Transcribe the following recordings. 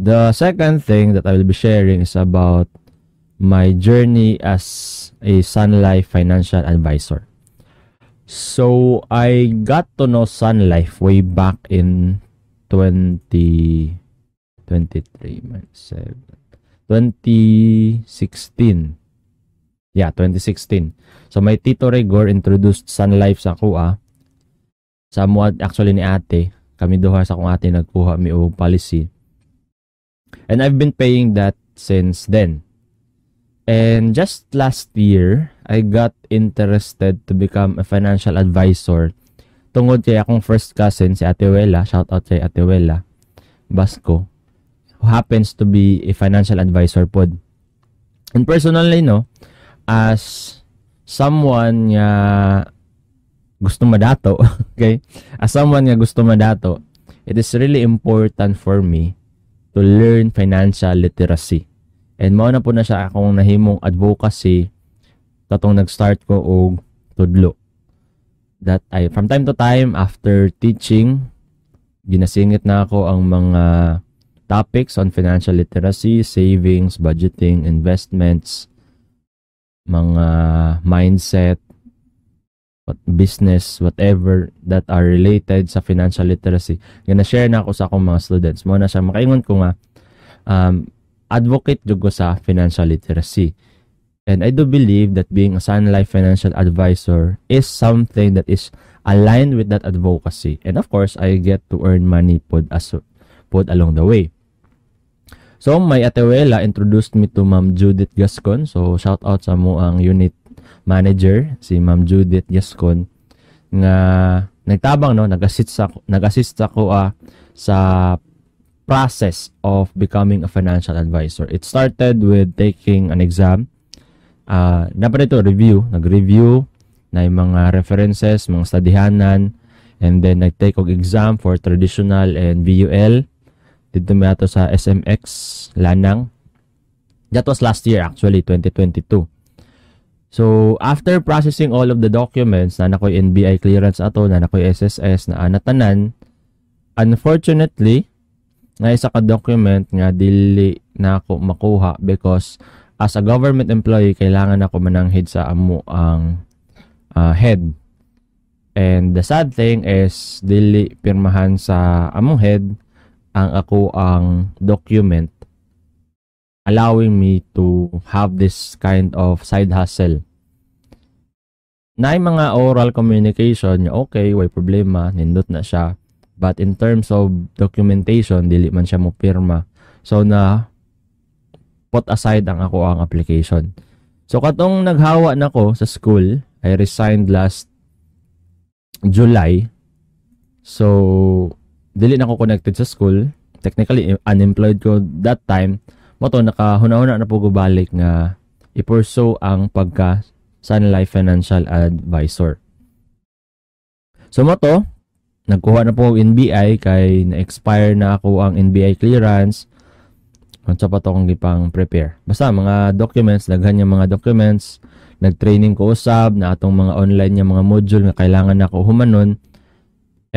The second thing that I will be sharing is about my journey as a Sun Life financial advisor. So, I got to know Sun Life way back in 2016. Yeah, 2016. So, my Tito Rigor introduced Sun Life sa kuha. Somewhat actually ni ate. Kami duha sa kong ate nagkuha mi og policy. And I've been paying that since then. And just last year, I got interested to become a financial advisor tungod kay akong first cousin, si Ate Wela, shout out kay Ate Wela Basco, who happens to be a financial advisor pod. And personally, no, as someone nga gusto madato, okay? As someone nga gusto madato, it is really important for me to learn financial literacy. And mao na po na siya akong nahimong advocacy katong nag-start ko og tudlo. That I, from time to time, after teaching, ginasingit na ako ang mga topics on financial literacy, savings, budgeting, investments, mga mindset, business, whatever that are related sa financial literacy. Gina-share na ako sa akong mga students. Mao na siya, makaingon ko nga, advocate jud ko sa financial literacy. And I do believe that being a Sun Life financial advisor is something that is aligned with that advocacy. And of course, I get to earn money pod along the way. So, my Ate Wela introduced me to Ma'am Judith Gascon. So, shout out sa mo ang unit manager, si Ma'am Judith Gascon, nga nagtabang, no, nag-assist ako sa process of becoming a financial advisor. It started with taking an exam. Dapat ito, nag-review na yung mga references, mga studihanan, and then nag-take og exam for traditional and VUL. Dito may ato sa SMX Lanang. That was last year actually, 2022. So, after processing all of the documents, na nakoy NBI clearance ato, na nakoy SSS, na anatanan, unfortunately, nga isa ka document nga dili na ako makuha because as a government employee, kailangan ako mananghid sa amo ang head. And the sad thing is, dili pirmahan sa among head ang ako ang document allowing me to have this kind of side hustle. Na mga oral communication, okay, way problema, nindot na siya. But in terms of documentation, dili man siya mo pirma. So, na put aside ang ako ang application. So, katong naghawa na ko sa school, I resigned last July. So, dili na ako connected sa school. Technically, unemployed ko that time. Moto, nakahuna-huna na po ko balik nga i-pursue ang pagka Sun Life Financial Advisor. So, moto, nagkuha na po NBI kay na-expire na ako ang NBI clearance. Unsa pa to kung gipang prepare. Basta mga documents, daghan yung mga documents, nag-training ko usab na atong mga online yung mga module nga kailangan na ako humanon.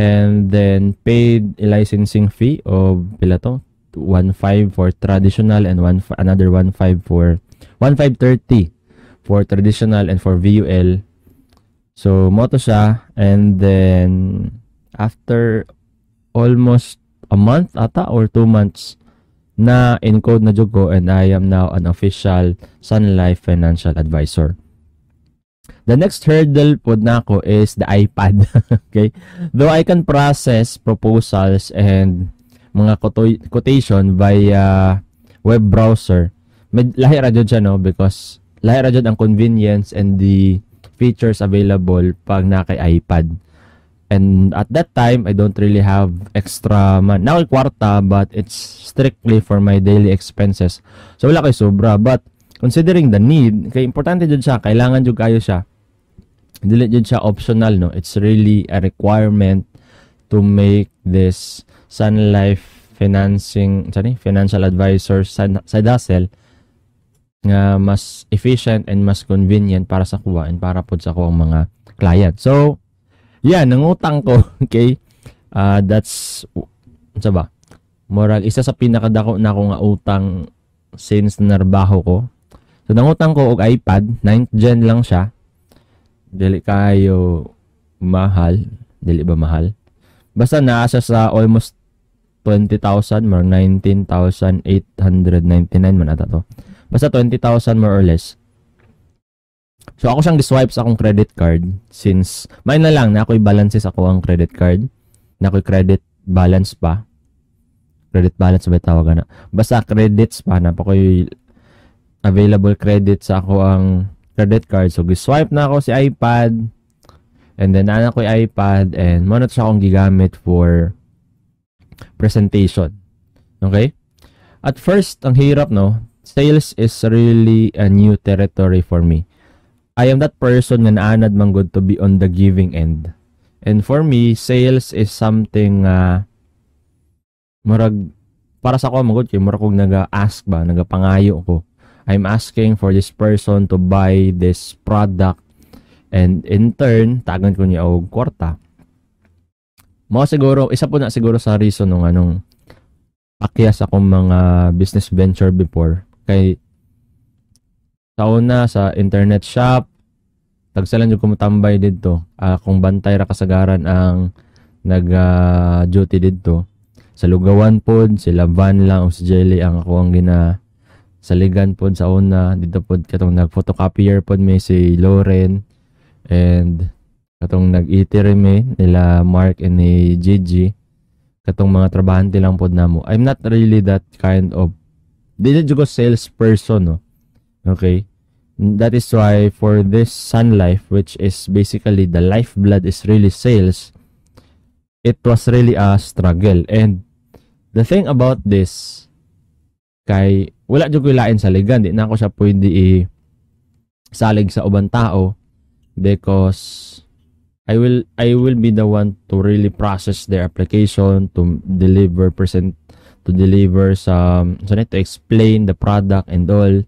And then paid a licensing fee of pila to 1.5 for traditional and another 1.5 for 1.530 for traditional and for VUL. So mo to siya, and then after almost a month ata or 2 months na encode na jud ko, and I am now an official Sun Life financial advisor. The next hurdle po na ako is the iPad. Okay? Though I can process proposals and mga quotation via web browser, lahi ra jud siya, no? Because lahi ra jud ang convenience and the features available pag na kay iPad. And at that time, I don't really have extra man. Now, kwarta, but it's strictly for my daily expenses. So, wala kay sobra. But, considering the need, kay importante jud siya, kailangan jud kayo siya. Dili jud siya optional, no? It's really a requirement to make this Sun Life financial advisor side hustle nga mas efficient and mas convenient para sa kuha and para pod sa kuwang mga client. So, yeah, nangutang ko, okay? That's, ano ba? Murag isa sa pinakadako na ako nga utang since narbaho ko. So nangutang ko og iPad, 9th gen lang siya. Dili kayo mahal, dili ba mahal? Basta naa siya sa almost 20,000 more 19,899 man ata to. Basta 20,000 more or less. So ako siyang giswipe sa akong credit card since may na lang na ako'y balances ako ang credit card. Na ako'y credit balance pa. Credit balance ba tawag na? Basta credits pa na pa ko'y available credit sa ako ang credit card. So giswipe na ako si iPad. And then ana ko'y iPad and mo na siya akong gigamit for presentation. Okay? At first, ang hirap, no? Sales is really a new territory for me. I am that person nga naanad man good to be on the giving end. And for me, sales is something murag para sa ako magud kay murag kog naga-ask ba, nagapangayo ko. I'm asking for this person to buy this product and in turn, tagan ko niya og kwarta. Mga siguro, isa po na siguro sa reason nung anong akyas akong mga business venture before. Kay sa una, sa internet shop, tagsalan yung kumutambay dito. Kung bantay ra kasagaran ang nag-duty dito. Sa lugawan po, sila Van lang o si Jelly ang ako ang saligan po sa una. Dito po katong nag-photocopier po may si Lauren and katong nag-iterime nila Mark and ni Gigi. Katong mga trabahante lang po na mo. I'm not really that kind of dili ko salesperson, no? Okay? That is why for this Sun Life, which is basically the lifeblood is really sales, it was really a struggle. And the thing about this, kay wala jud ko ilain sa ligan, di na ako siya pwede salig sa ubang tao because I will be the one to really process their application, to deliver to explain the product and all.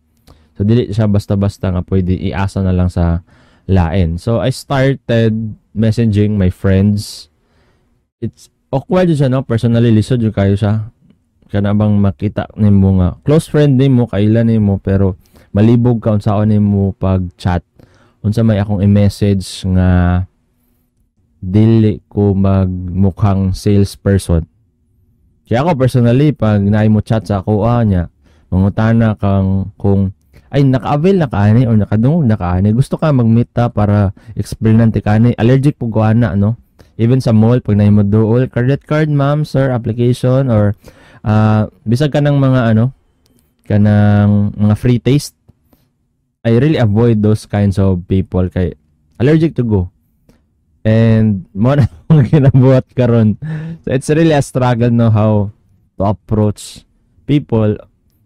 So dili siya basta-basta nga pwede iasa na lang sa lain. So I started messaging my friends. It's awkward siya, no? Personally lisod yung kayo siya. Kana bang makita nimo nga close friend nimo kailan nimo pero malibog ka unsaon nimo pag chat. Unsa may akong i-message nga dili ko magmukhang salesperson. Kaya ako personally, pag naay mo chat sa ako niya, mangutana kang kung ay naka-avail na kaani or nakadungog na kaani, gusto ka mag-meet ta para explain ti kaani. Allergic po ko ana, no? Even sa mall, pag naay mo duol, credit card, ma'am, sir, application, or bisag ka ng mga kanang mga free taste, I really avoid those kinds of people kay allergic to go. And mo na akong kinabuhat karon. So it's really a struggle no how to approach people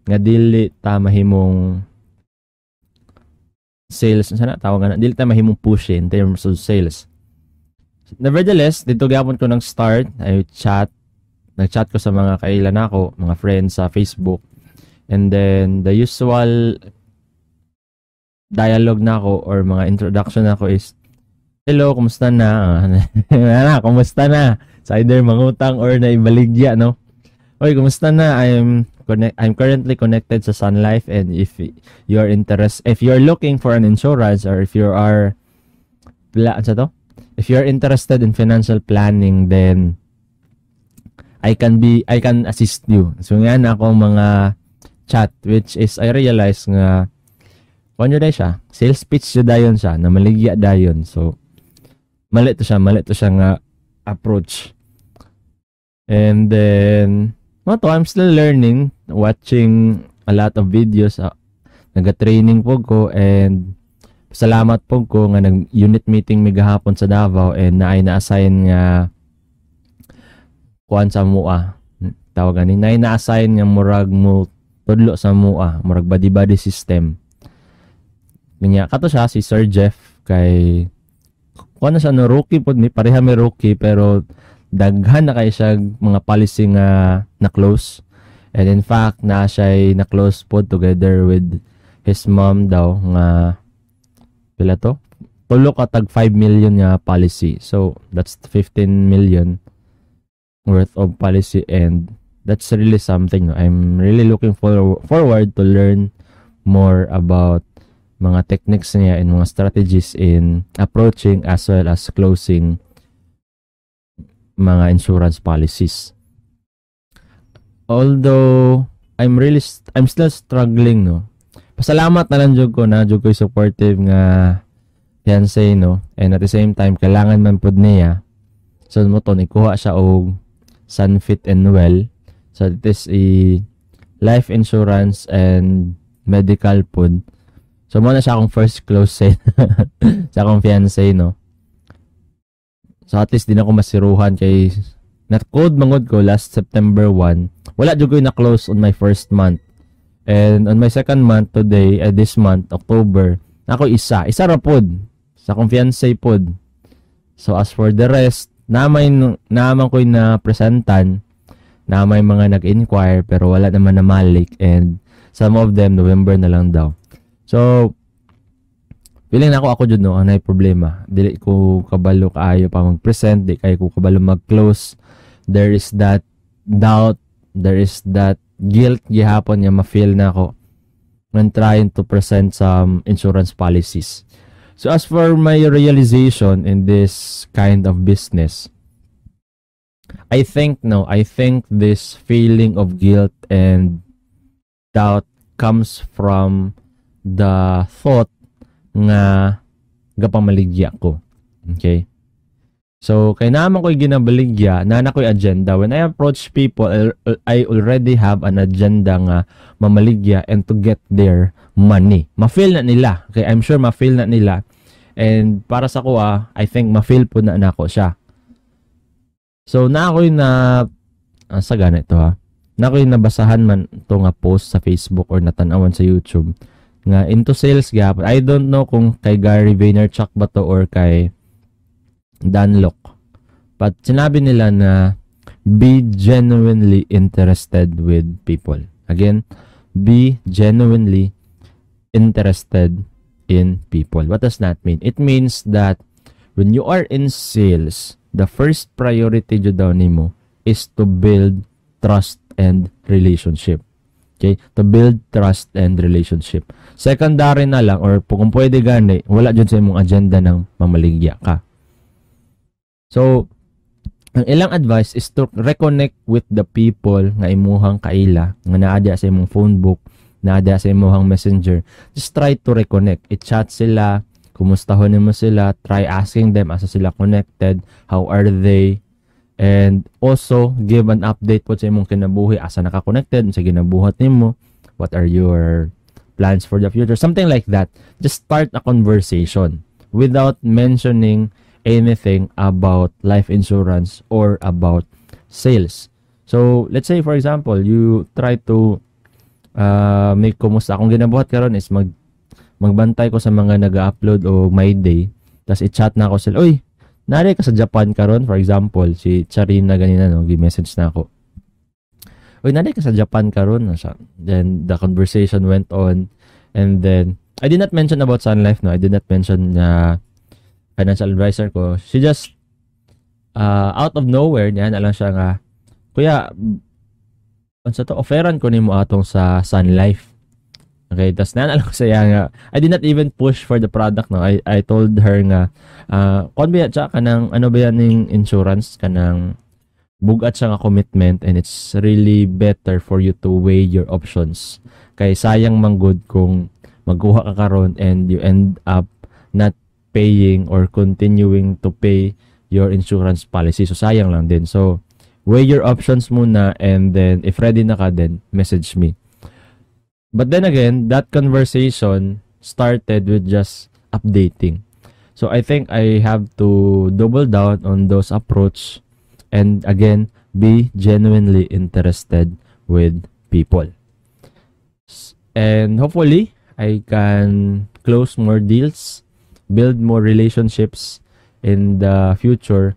nga dili ta mahimong sales sana tawag na dili ta mahimong push in terms of sales. Nevertheless, dito gyapon ko nang start ay nag-chat ko sa mga kailan ako, mga friends sa Facebook. And then the usual dialogue na ako or mga introduction na ako is hello, kumusta na? Kumusta na? Sa either mangutang or naibaligya, no? Oy, kumusta na? I'm currently connected sa Sun Life and if you're looking for an insurance or if you're interested in financial planning, then I can assist you. So yan ako mga chat which is I realize nga kung yun siya, sales pitch yun dayon siya, na maligya dayon. So mali to siya nga approach. And then I'm still learning, watching a lot of videos. Naga-training po ko and salamat po ko nga nag-unit meeting mi gahapon sa Davao and na-assign nga kuan sa MUA. Tawag ni na-assign nga murag mo tudlo sa MUA, murag body system. Kanya kato siya si Sir Jeff kay kuan na siya no rookie pod ni pareha may rookie pero daghan na kay siya mga policy nga na close. And in fact na siya na close pod together with his mom daw nga pila to tulo ka tag 5 million nga policy. So that's 15 million worth of policy and that's really something, no? I'm really looking forward to learn more about mga techniques niya and mga strategies in approaching as well as closing mga insurance policies. Although I'm still struggling, no. Pasalamat na lang jud ko na jud ko supportive nga fiancé, no. And at the same time kailangan man pud niya so mo to ikuha siya og Sunfit and Well. So it is a life insurance and medical pud. So mo na siya akong first close set sa akong fiancé, no. So at least din ako masiruhan kay na-code mangod ko last September 1. Wala jud ko na-close on my first month. And on my second month today, this month, October, ako isa ra pod sa akong fiancé pod. So as for the rest, naman ko na presentan, na may mga nag-inquire pero wala naman na malik, and some of them November na lang daw. So feeling na ako jud, no, anay problema. Dili ko kabalo kaayo pa mag-present, di kay ko kabalo mag-close. There is that doubt, there is that guilt gihapon nga ma-feel na ako when trying to present some insurance policies. So as for my realization in this kind of business, I think this feeling of guilt and doubt comes from the thought nga gapamaligya ko. Okay? So, kay naman ko'y ginabaligya, na ko'y agenda. When I approach people, I already have an agenda nga mamaligya and to get their money. Ma-feel na nila. Okay, I'm sure ma-feel na nila. And para sa ko, I think ma-feel po na nako siya. So, na ako'y sa gana ito, na ako'y nabasahan man ito nga post sa Facebook or natanawan sa YouTube nga into sales gap. I don't know kung kay Gary Vaynerchuk ba to or kay Dan Lok. But sinabi nila na be genuinely interested with people. Again, be genuinely interested in people. What does that mean? It means that when you are in sales, the first priority jud daw nimo is to build trust and relationship. Okay? To build trust and relationship. Secondary na lang, or kung pwede gani, wala dyan sa imong agenda ng mamaligya ka. So, ang ilang advice is to reconnect with the people nga imuhang kaila, nga naadya sa imong phone book, naadya sa imuhang messenger. Just try to reconnect. I-chat sila, kumustahon mo sila, try asking them asa sila connected, how are they, and also give an update po sa imong kinabuhi, asa naka-connected sa ginabuhat nimo, what are your plans for the future, something like that. Just start a conversation without mentioning anything about life insurance or about sales. So let's say for example, you try to make kumusta akong ginabuhat karon is magbantay ko sa mga nag-upload o my day, tas i-chat na ako sila, oy, nari ka sa Japan karon, for example, si Charina ganina, no, gi-message na ako. Oy, nari ka sa Japan karon, no? Then the conversation went on, and then I did not mention about Sun Life, no. I did not mention financial advisor ko. She just out of nowhere niya na lang siya nga, kuya, unsa to, offeran ko nimo atong sa Sun Life. Okay, tas naalala ko saya nga, I did not even push for the product, no. I told her nga, kon ba siya kanang ano ba yan ning insurance, kanang bugat siya nga commitment, and it's really better for you to weigh your options. Kay sayang manggod kung magkuha ka karon and you end up not paying or continuing to pay your insurance policy. So sayang lang din. So weigh your options muna, and then if ready na ka, then message me. But then again, that conversation started with just updating. So I think I have to double down on those approach, and again, be genuinely interested with people. And hopefully, I can close more deals, build more relationships in the future.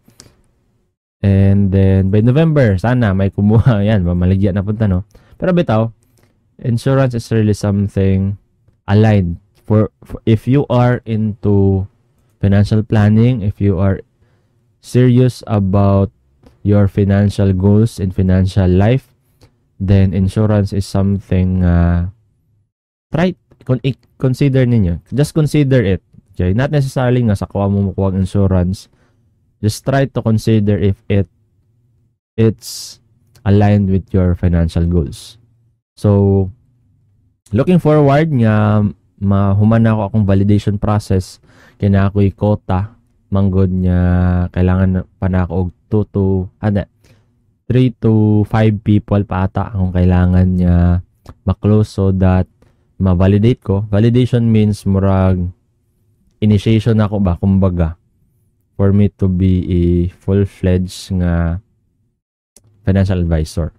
And then by November, sana may kumuha. Yan, mamaligya na punta, no? Pero bitaw, insurance is really something aligned for if you are into financial planning, if you are serious about your financial goals in financial life, Then insurance is something try consider ninyo. Just consider it. Okay, not necessarily nga sa kuha mo makuha ang insurance. Just try to consider if it's aligned with your financial goals. So looking forward nga mahuman na ako akong validation process kaya ako'y quota manggod niya kailangan pa na ako og 3 to 5 people pa ata akong kailangan niya ma-close so that ma-validate ko. Validation means murag initiation ako ba kumbaga for me to be a full-fledged nga financial advisor.